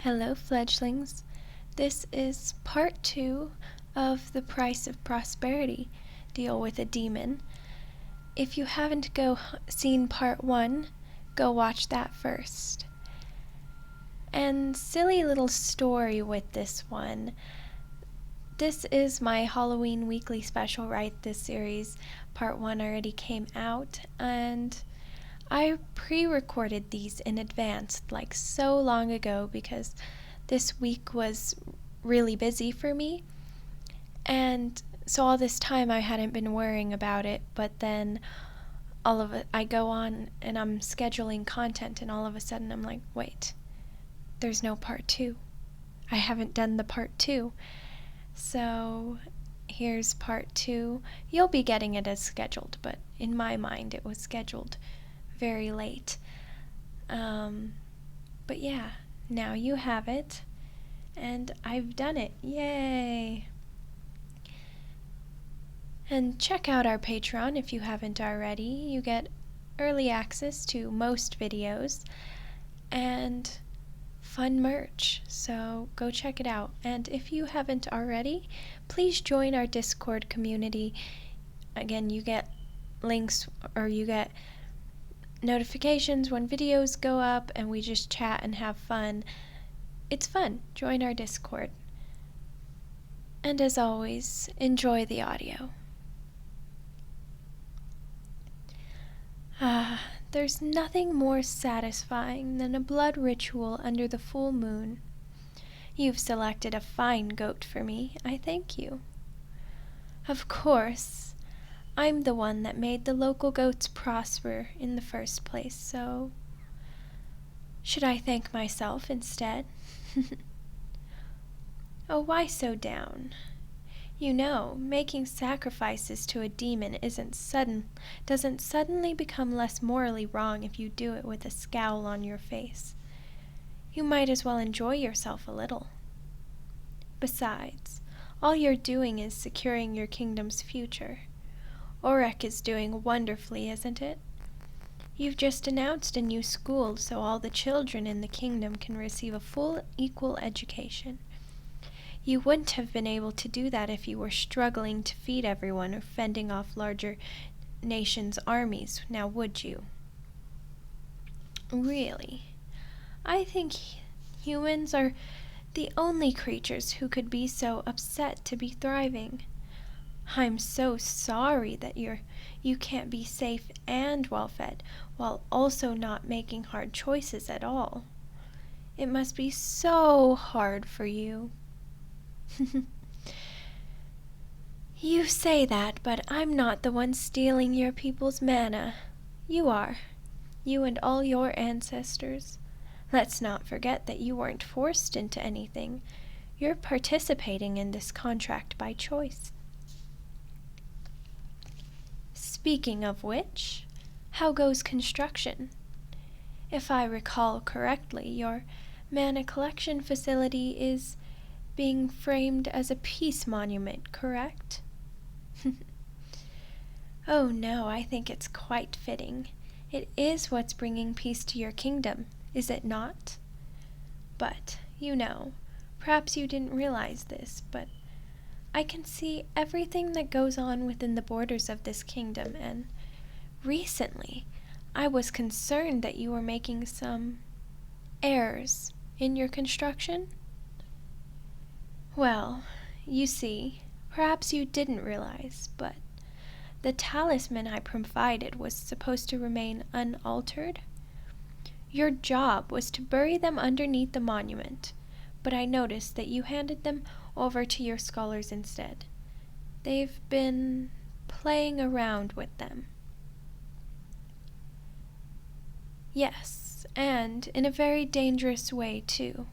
Hello, fledglings. This is part 2 of the Price of Prosperity deal with a demon. If you haven't seen part 1, go watch that first. And silly little story with this one. This is my Halloween weekly special, right? This series, part 1 already came out, and I pre-recorded these in advance, like so long ago, because this week was really busy for me. And so all this time I hadn't been worrying about it, but then I go on and I'm scheduling content, and all of a sudden I'm like, wait, there's no part 2. I haven't done the part 2. So here's part 2. You'll be getting it as scheduled, but in my mind it was scheduled very late. But yeah, now you have it, and I've done it. Yay! And check out our Patreon if you haven't already. You get early access to most videos and fun merch, so go check it out. And if you haven't already, please join our Discord community. Again, you get links, or you get notifications when videos go up, and we just chat and have fun. It's fun. Join our Discord. And as always, enjoy the audio. There's nothing more satisfying than a blood ritual under the full moon. You've selected a fine goat for me. I thank you. Of course, I'm the one that made the local goats prosper in the first place, so should I thank myself instead? Oh, why so down? You know, making sacrifices to a demon doesn't suddenly become less morally wrong if you do it with a scowl on your face. You might as well enjoy yourself a little. Besides, all you're doing is securing your kingdom's future. Orek is doing wonderfully, isn't it? You've just announced a new school so all the children in the kingdom can receive a full, equal education. You wouldn't have been able to do that if you were struggling to feed everyone or fending off larger nations' armies, now would you? Really? I think humans are the only creatures who could be so upset to be thriving. I'm so sorry that you can't be safe and well-fed while also not making hard choices at all. It must be so hard for you. You say that, but I'm not the one stealing your people's manna. You are. You and all your ancestors. Let's not forget that you weren't forced into anything. You're participating in this contract by choice. Speaking of which, how goes construction? If I recall correctly, your mana collection facility is being framed as a peace monument, correct? Oh no, I think it's quite fitting. It is what's bringing peace to your kingdom, is it not? But, you know, perhaps you didn't realize this, but I can see everything that goes on within the borders of this kingdom, and recently I was concerned that you were making some errors in your construction. Well, you see, perhaps you didn't realize, but the talisman I provided was supposed to remain unaltered. Your job was to bury them underneath the monument, but I noticed that you handed them over to your scholars instead. They've been playing around with them. Yes, and in a very dangerous way, too.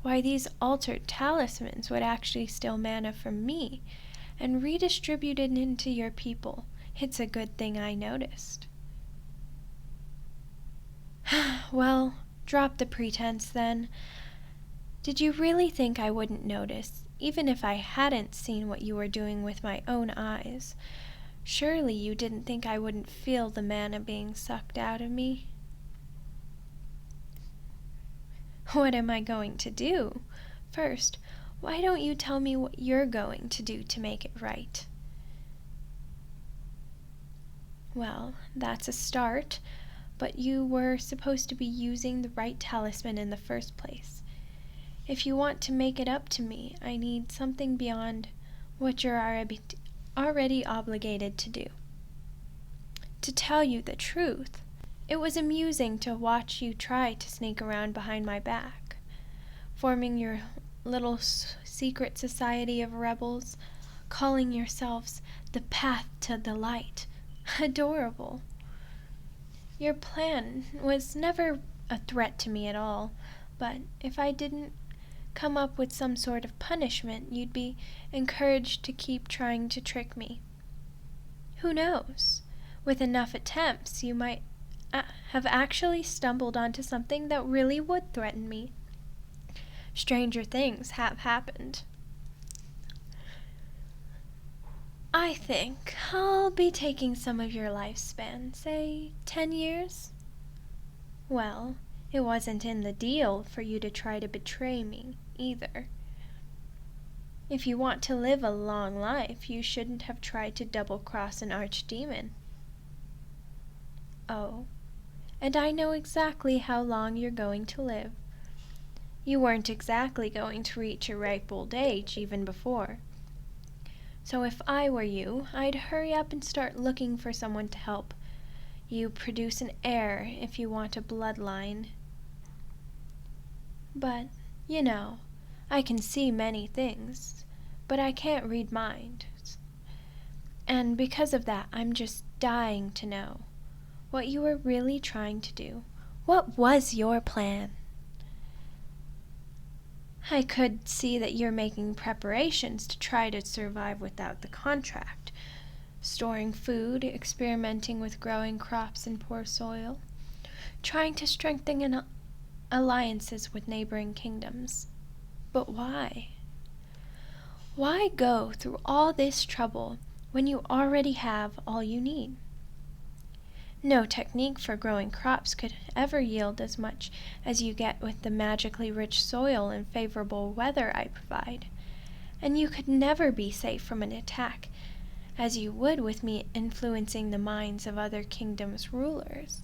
Why, these altered talismans would actually steal mana from me and redistribute it into your people. It's a good thing I noticed. Well, drop the pretense then. Did you really think I wouldn't notice, even if I hadn't seen what you were doing with my own eyes? Surely you didn't think I wouldn't feel the mana being sucked out of me? What am I going to do? First, why don't you tell me what you're going to do to make it right? Well, that's a start, but you were supposed to be using the right talisman in the first place. If you want to make it up to me, I need something beyond what you're already obligated to do. To tell you the truth, it was amusing to watch you try to sneak around behind my back, forming your little secret society of rebels, calling yourselves the Path to the Light. Adorable. Your plan was never a threat to me at all, but if I didn't come up with some sort of punishment, you'd be encouraged to keep trying to trick me. Who knows? With enough attempts, you might have actually stumbled onto something that really would threaten me. Stranger things have happened. I think I'll be taking some of your lifespan, say 10 years. Well, it wasn't in the deal for you to try to betray me, either. If you want to live a long life, you shouldn't have tried to double-cross an archdemon. Oh, and I know exactly how long you're going to live. You weren't exactly going to reach a ripe old age even before. So if I were you, I'd hurry up and start looking for someone to help you produce an heir if you want a bloodline. But, you know, I can see many things, but I can't read minds. And because of that, I'm just dying to know what you were really trying to do. What was your plan? I could see that you're making preparations to try to survive without the contract, storing food, experimenting with growing crops in poor soil, trying to strengthen alliances with neighboring kingdoms. But why? Why go through all this trouble when you already have all you need? No technique for growing crops could ever yield as much as you get with the magically rich soil and favorable weather I provide, and you could never be safe from an attack as you would with me influencing the minds of other kingdoms' rulers.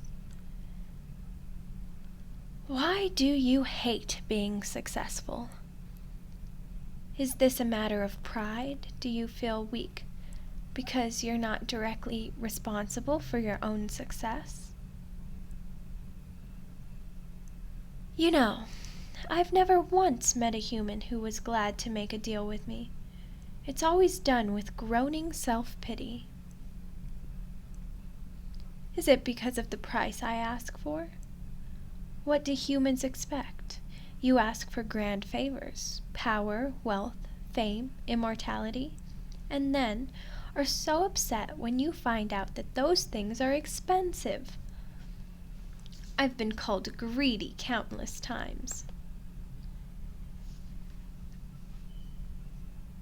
Why do you hate being successful? Is this a matter of pride? Do you feel weak because you're not directly responsible for your own success? You know, I've never once met a human who was glad to make a deal with me. It's always done with groaning self-pity. Is it because of the price I ask for? What do humans expect? You ask for grand favors, power, wealth, fame, immortality, and then are so upset when you find out that those things are expensive. I've been called greedy countless times.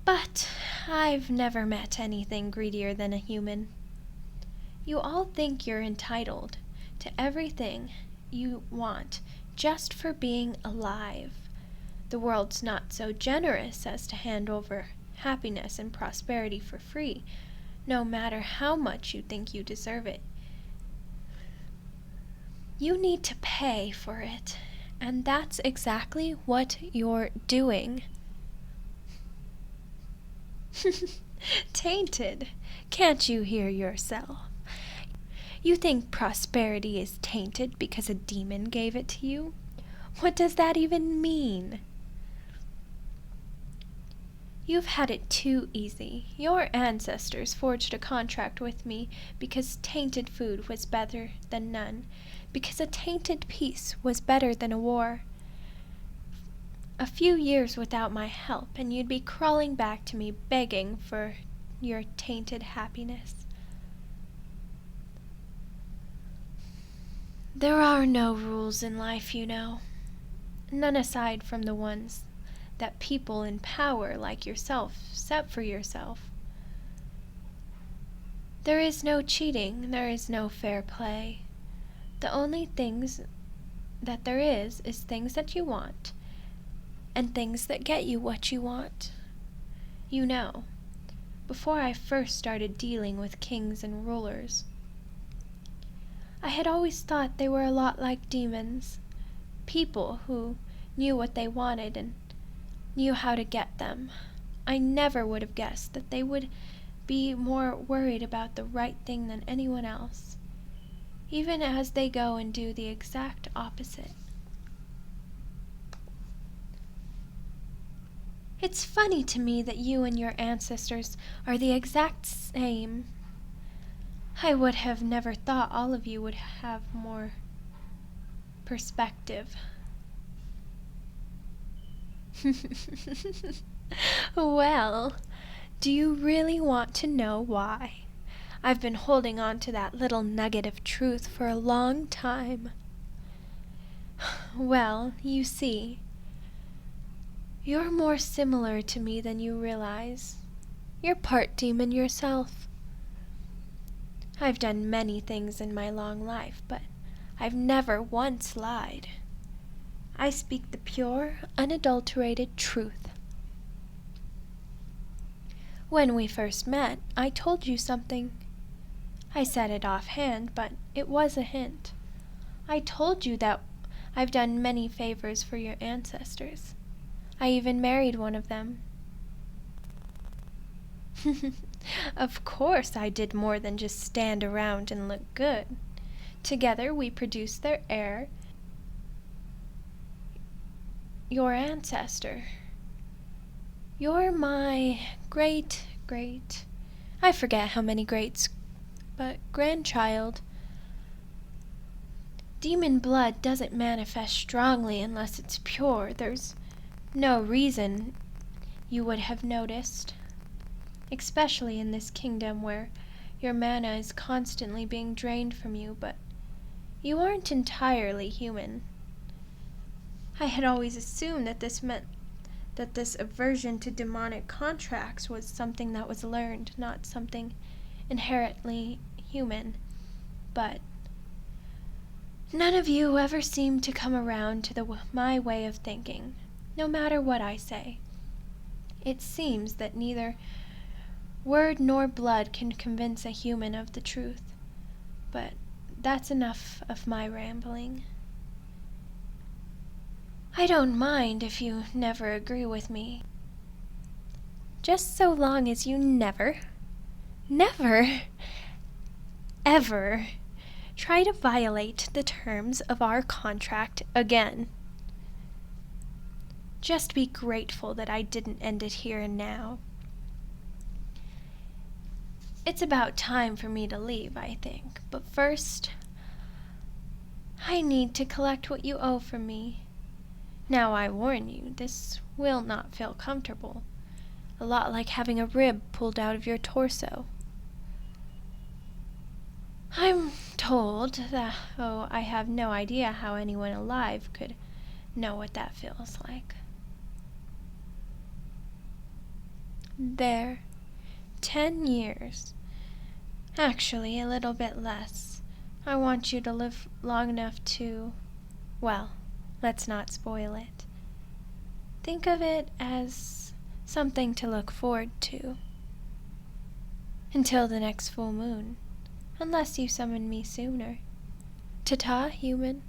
But I've never met anything greedier than a human. You all think you're entitled to everything you want just for being alive. The world's not so generous as to hand over happiness and prosperity for free, no matter how much you think you deserve it. You need to pay for it, and that's exactly what you're doing. Tainted. Can't you hear yourself? You think prosperity is tainted because a demon gave it to you? What does that even mean? You've had it too easy. Your ancestors forged a contract with me because tainted food was better than none, because a tainted peace was better than a war. A few years without my help, and you'd be crawling back to me begging for your tainted happiness. There are no rules in life, you know. None aside from the ones that people in power like yourself set for yourself. There is no cheating, there is no fair play. The only things that there is things that you want, and things that get you what you want. You know, before I first started dealing with kings and rulers, I had always thought they were a lot like demons, people who knew what they wanted and knew how to get them. I never would have guessed that they would be more worried about the right thing than anyone else, even as they go and do the exact opposite. It's funny to me that you and your ancestors are the exact same. I would have never thought all of you would have more perspective. Well, do you really want to know why? I've been holding on to that little nugget of truth for a long time. Well, you see, you're more similar to me than you realize. You're part demon yourself. I've done many things in my long life, but I've never once lied. I speak the pure, unadulterated truth. When we first met, I told you something. I said it offhand, but it was a hint. I told you that I've done many favors for your ancestors. I even married one of them. Of course I did more than just stand around and look good. Together we produced their heir, your ancestor. You're my great, I forget how many greats, but grandchild. Demon blood doesn't manifest strongly unless it's pure. There's no reason you would have noticed, especially in this kingdom where your mana is constantly being drained from you, but you aren't entirely human. I had always assumed that this meant that this aversion to demonic contracts was something that was learned, not something inherently human. But none of you ever seem to come around to my way of thinking, no matter what I say. It seems that neither word nor blood can convince a human of the truth, but that's enough of my rambling. I don't mind if you never agree with me. Just so long as you never, ever try to violate the terms of our contract again. Just be grateful that I didn't end it here and now. It's about time for me to leave, I think, but first, I need to collect what you owe from me. Now I warn you, this will not feel comfortable. A lot like having a rib pulled out of your torso. I'm told that, I have no idea how anyone alive could know what that feels like. There, 10 years. Actually, a little bit less. I want you to live long enough to, well, let's not spoil it. Think of it as something to look forward to. Until the next full moon, unless you summon me sooner. Ta-ta, human.